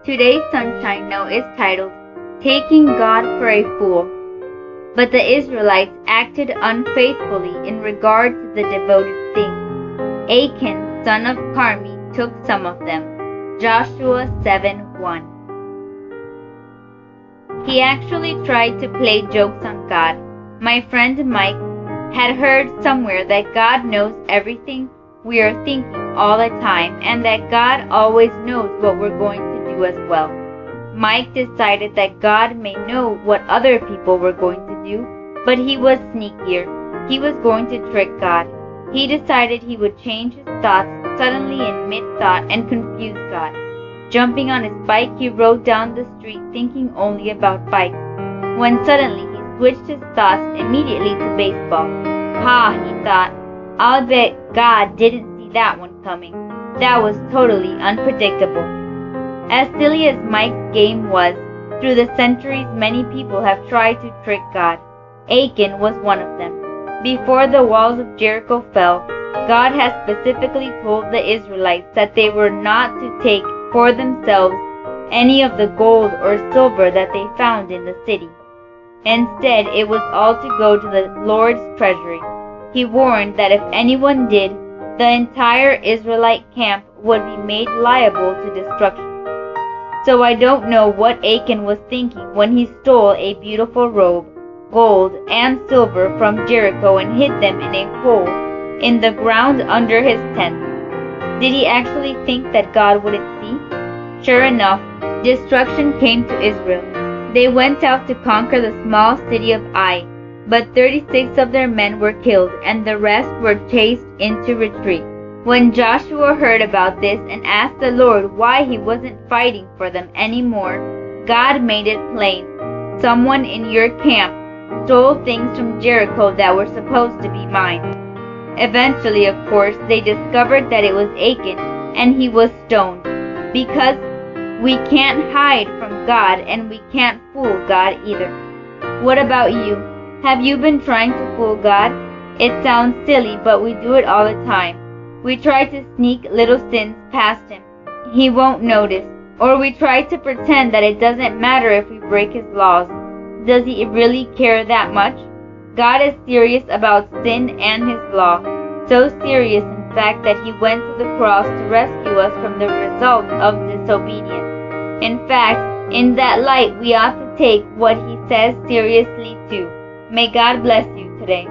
Today's Sunshine Note is titled, Taking God for a Fool. But the Israelites acted unfaithfully in regard to the devoted thing. Achan, son of Carmi, took some of them. Joshua 7:1. He actually tried to play jokes on God. My friend Mike had heard somewhere that God knows everything we are thinking all the time and that God always knows what we're going to do as well. Mike decided that God may know what other people were going to do, but he was sneakier. He was going to trick God. He decided he would change his thoughts suddenly in mid-thought and confuse God. Jumping on his bike, he rode down the street thinking only about bikes, when suddenly he switched his thoughts immediately to baseball. Ha, he thought, I'll bet God didn't see that one coming. That was totally unpredictable. As silly as Mike's game was, through the centuries many people have tried to trick God. Achan was one of them. Before the walls of Jericho fell, God had specifically told the Israelites that they were not to take for themselves any of the gold or silver that they found in the city. Instead, it was all to go to the Lord's treasury. He warned that if anyone did, the entire Israelite camp would be made liable to destruction. So I don't know what Achan was thinking when he stole a beautiful robe, gold, and silver from Jericho and hid them in a hole in the ground under his tent. Did he actually think that God wouldn't see? Sure enough, destruction came to Israel. They went out to conquer the small city of Ai, but 36 of their men were killed and the rest were chased into retreat. When Joshua heard about this and asked the Lord why he wasn't fighting for them anymore, God made it plain. Someone in your camp stole things from Jericho that were supposed to be mine. Eventually, of course, they discovered that it was Achan, and he was stoned. Because we can't hide from God, and we can't fool God either. What about you? Have you been trying to fool God? It sounds silly, but we do it all the time. We try to sneak little sins past Him. He won't notice. Or we try to pretend that it doesn't matter if we break His laws. Does He really care that much? God is serious about sin and His law. So serious, in fact, that He went to the cross to rescue us from the result of disobedience. In fact, in that light, we ought to take what He says seriously too. May God bless you today.